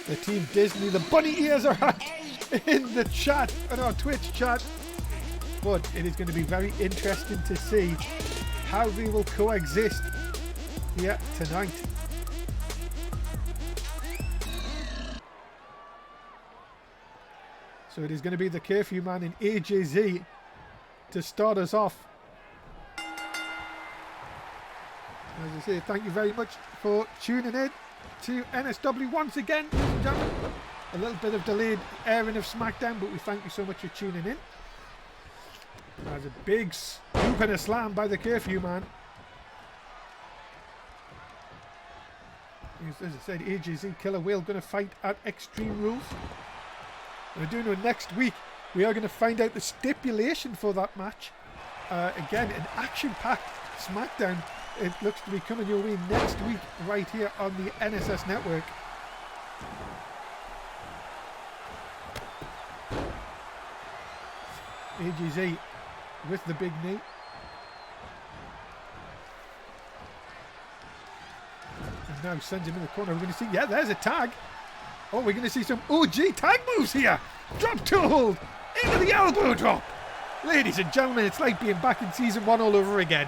The Team Disney, the bunny ears are out in the chat, on our Twitch chat. But it is going to be very interesting to see how they will coexist here tonight. So it is going to be the Curfew Man in AJZ to start us off. As I say, thank you very much for tuning in to NSW once again, ladies and gentlemen. A little bit of delayed airing of SmackDown, but we thank you so much for tuning in. There's a big scoop and a slam by the Curfew Man. As I said, AJZ Killer Whale going to fight at Extreme Rules. We're doing it next week. We are going to find out the stipulation for that match. Again, an action-packed SmackDown. It looks to be coming your way next week right here on the NSS Network. AJZ with the big knee. And now sends him in the corner. We're going to see, yeah, there's a tag. Oh, we're going to see some OG tag moves here. Drop to hold. Into the elbow drop. Ladies and gentlemen, it's like being back in season 1 all over again.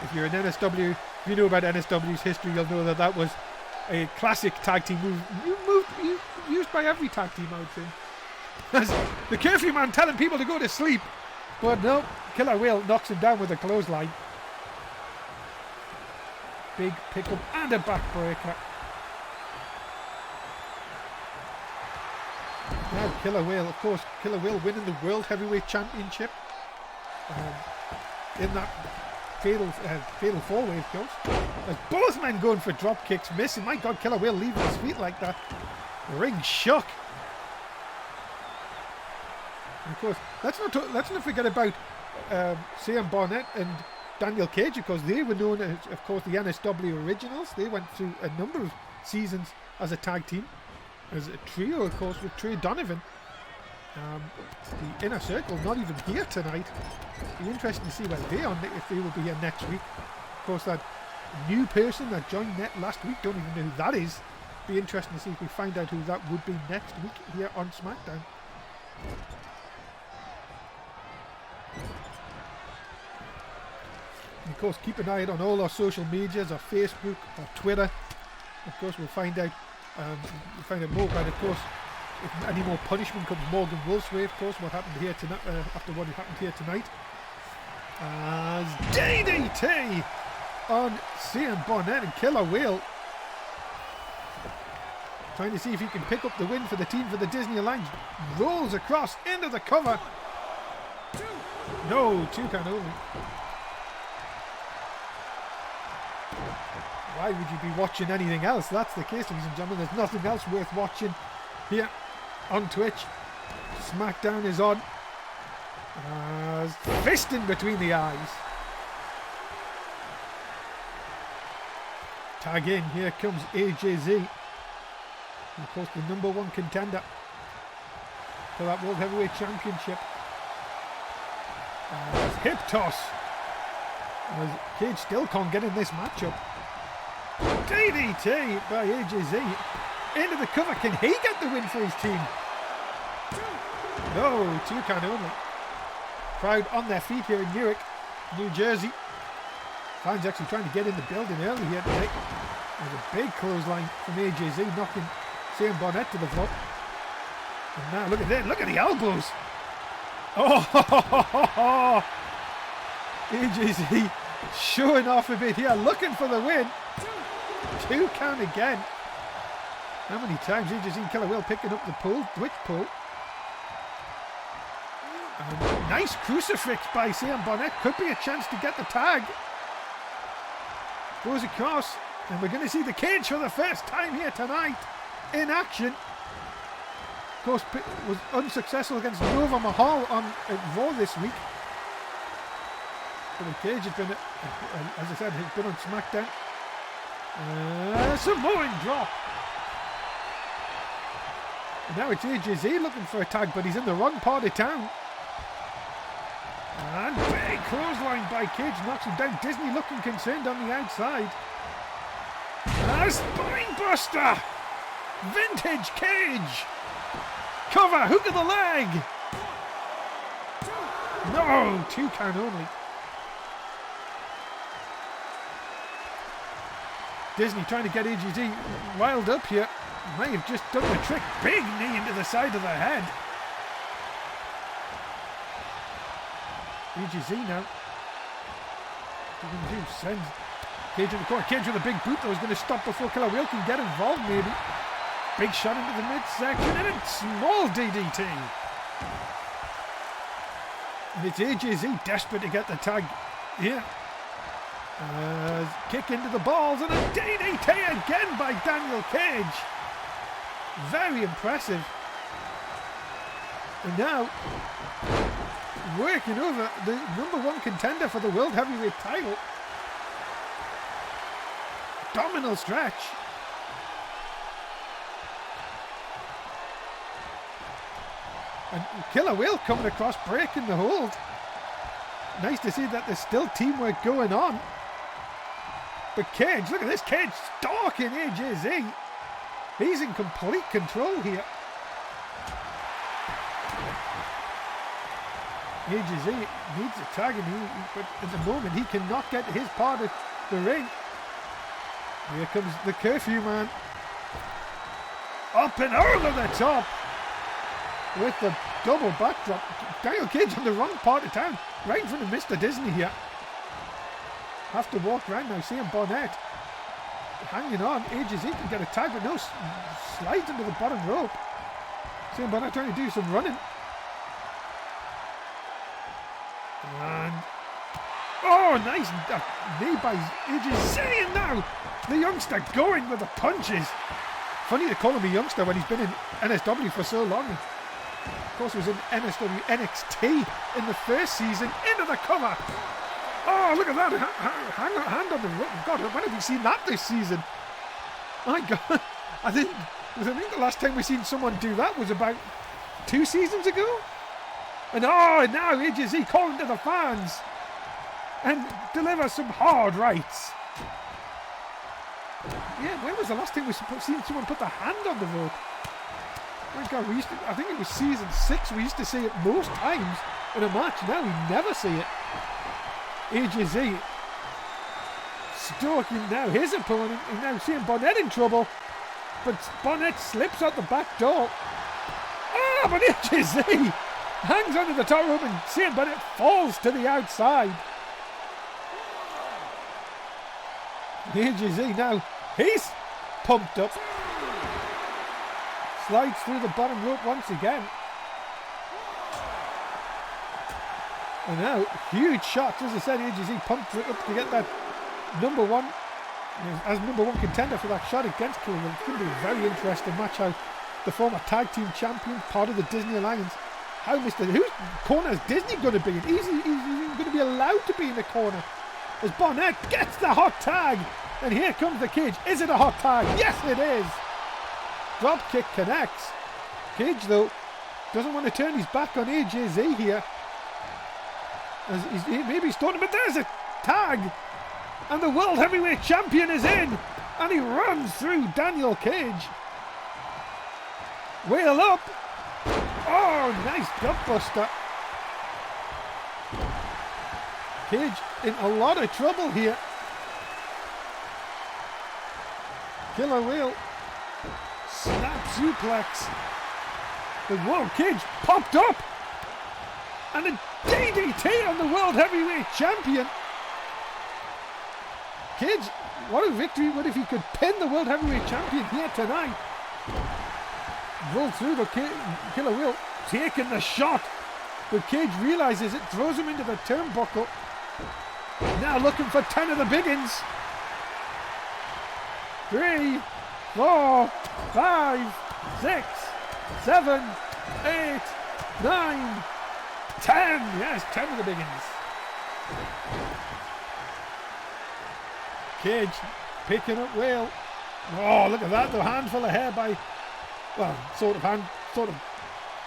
If you're an NSW, if you know about NSW's history, you'll know that that was a classic tag team move. Used by every tag team, I would say. As the Curfew Man telling people to go to sleep. But no, Killer Whale knocks him down with a clothesline. Big pickup and a backbreaker. Now Killer Whale, of course, Killer Whale winning the World Heavyweight Championship in that fatal 4-way, of course. There's both men going for drop kicks, missing. My God, Killer Whale leaving his feet like that. The ring shook. And of course, let's not forget about Sam Barnett and Daniel Cage, because they were known as, of course, the NSW originals. They went through a number of seasons as a tag team, as a trio, of course, with Trey Donovan. The Inner Circle not even here tonight. It'll be interesting to see where they are, if they will be here next week. Of course, that new person that joined Net last week, don't even know who that is. Be interesting to see if we find out who that would be next week here on SmackDown. And of course, keep an eye out on all our social medias, our Facebook, our Twitter. Of course, we'll find out more about it. Of course, if any more punishment comes Morgan Wolf's way, of course, what happened here tonight, after what happened here tonight. As DDT on CM Barnett and Killer Whale. Trying to see if he can pick up the win for the team for the Disney Alliance. Rolls across into the cover. No, 2 count only. Why would you be watching anything else? That's the case, ladies and gentlemen. There's nothing else worth watching here on Twitch. SmackDown is on. Fist in between the eyes. Tag in. Here comes AJZ. And of course, the #1 contender for that World Heavyweight Championship. Hip toss. As Cage still can't get in this matchup. DDT by AJZ into the cover. Can he get the win for his team? No, 2 count only. Crowd on their feet here in Newark, New Jersey. Fans actually trying to get in the building early here tonight. There's a big clothesline from AJZ knocking Sam Barnett to the floor. And now look at that, look at the elbows. Oh, AJZ showing off a bit here, looking for the win. 2 count again. How many times AJZ and Killer Whale picking up the pull, switch pull. And nice crucifix by Sam Barnett. Could be a chance to get the tag. Goes across, and we're going to see the Cage for the first time here tonight in action. Of course, was unsuccessful against Nova Mahal on Raw this week. But the Cage has been, as I said, he's been on SmackDown. Samoan drop. And now it's AJZ looking for a tag, but he's in the wrong part of town. And big clothesline by Cage, knocks him down. Disney looking concerned on the outside. A spine buster. Vintage Cage. Cover, hook of the leg. 1, 2. No, 2 count only. Disney trying to get AJZ riled up here. May have just done the trick. Big knee into the side of the head. AJZ now. What are you going to do? Sends Cage in the corner. Cage with a big boot that was going to stop before Killer Whale can get involved maybe. Big shot into the midsection and a small DDT. And it's AJZ desperate to get the tag here. Kick into the balls and a DDT again by Daniel Cage. Very impressive. And now working over the #1 contender for the World Heavyweight title. Abdominal stretch. And Killer Whale coming across, breaking the hold. Nice to see that there's still teamwork going on. But Cage, look at this, Cage stalking AJZ. He's in complete control here. AJZ needs a tag, but at the moment he cannot get his part of the ring. Here comes the curfew man. Up and over the top with the double backdrop. Daniel Cage on the wrong part of town, right in front of Mr. Disney here. Have to walk around now. See him, Barnett hanging on. AJZ can get a tag, but no, slides into the bottom rope. Shane Bonnet trying to do some running. And oh, nice knee by AJ. And now the youngster going with the punches. Funny to call him a youngster when he's been in NSW for so long. Of course, he was in NSW NXT in the first season. Into the cover. Oh, look at that. Hand on the rope. God, when have we seen that this season? My God. I think the last time we seen someone do that was about 2 seasons ago. And oh, now AJZ calling to the fans and deliver some hard rights. Yeah, when was the last time we seen someone put the hand on the rope? My God, I think it was season 6. We used to see it most times in a match. Now we never see it. AJZ stalking now his opponent. He's now seeing Bonnet in trouble. But Bonnet slips out the back door. Ah, but AJZ hangs onto the top rope and Shane Bonnet falls to the outside. AJZ now, he's pumped up. Slides through the bottom rope once again. And now, huge shots. As I said, AJZ pumped it up to get that number 1 contender for that shot against Killian. It's going to be a very interesting match. How the former tag team champion, part of the Disney Alliance, whose corner is Disney going to be in? He's going to be allowed to be in the corner. As Bonnet gets the hot tag. And here comes the Cage. Is it a hot tag? Yes, it is. Drop kick connects. Cage, though, doesn't want to turn his back on AJZ here. As maybe he's talking, but there's a tag. And the World Heavyweight Champion is in. And he runs through Daniel Cage. Wheel up. Oh, nice gutbuster. Cage in a lot of trouble here. Killer wheel. Snap suplex. The World Cage popped up. And a DDT on the World Heavyweight Champion. Cage, what a victory. What if he could pin the World Heavyweight Champion here tonight? Roll through the Killer wheel. Taking the shot. But Cage realizes it, throws him into the turnbuckle. Now looking for 10 of the biggins. 3, 4, 5, 6, 7, 8, 9, 10. Yes, 10 of the biggins. Cage picking up wheel. Oh, look at that. The handful of hair by, well, sort of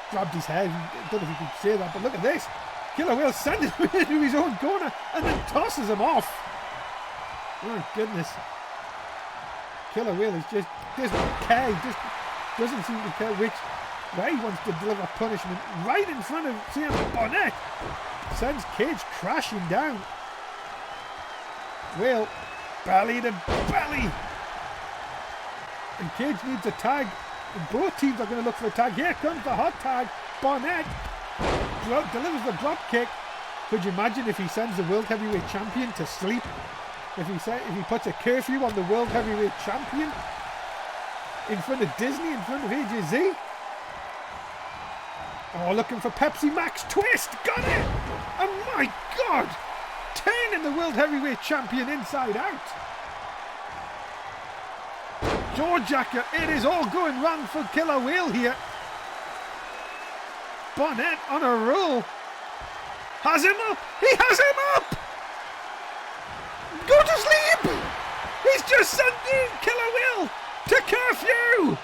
grabbed his head. I don't know if you could say that, but look at this. Killer Whale sending him into his own corner and then tosses him off. My goodness. Killer Whale is just doesn't care. He just doesn't seem to care which way he wants to deliver punishment. Right in front of Shane Bonnet. Sends Cage crashing down. Whale belly to belly. And Cage needs a tag. And both teams are going to look for a tag. Here comes the hot tag. Bonnet delivers the drop kick. Could you imagine if he sends the World Heavyweight Champion to sleep? If he puts a curfew on the World Heavyweight Champion in front of Disney, in front of AJZ. Oh, looking for Pepsi Max twist. Got it. Oh my God. Turning the World Heavyweight Champion inside out. Jawjacker. It is all going wrong for Killer Whale here. Bonnet on a roll. Has him up. He has him up. Go to sleep. He's just sent Killer Whale to curfew.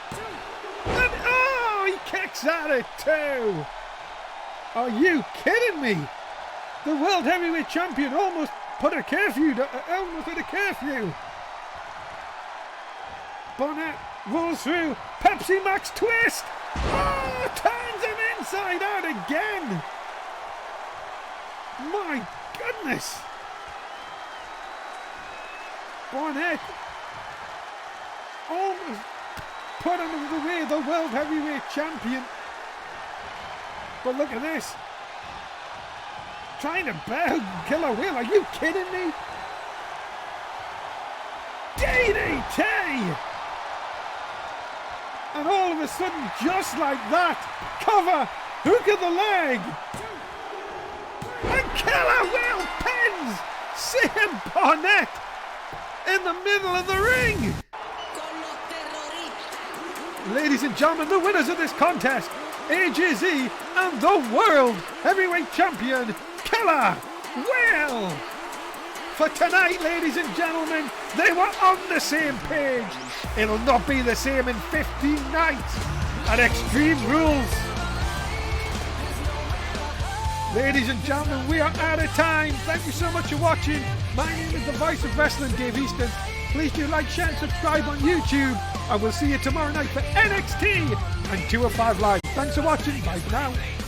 And oh, he kicks at it too. Are you kidding me? The World Heavyweight Champion almost put a curfew. Bonnet rolls through. Pepsi Max twist. Oh, turns him inside out again. My goodness. Bonnet almost put under the way the World Heavyweight Champion. But look at this. Trying to bow Killer Whale. Are you kidding me? DDT! And all of a sudden, just like that, cover, hook of the leg. And Killer Whale pins Sam Barnett in the middle of the ring. Ladies and gentlemen, the winners of this contest, AJZ and the World Heavyweight Champion, Killer Whale. For tonight, ladies and gentlemen, they were on the same page. It'll not be the same in 15 nights at Extreme Rules. Ladies and gentlemen, we are out of time. Thank you so much for watching. My name is the Voice of Wrestling, Dave Easton. Please do like, share and subscribe on YouTube. And we'll see you tomorrow night for NXT and 205 Live. Thanks for watching. Bye for now.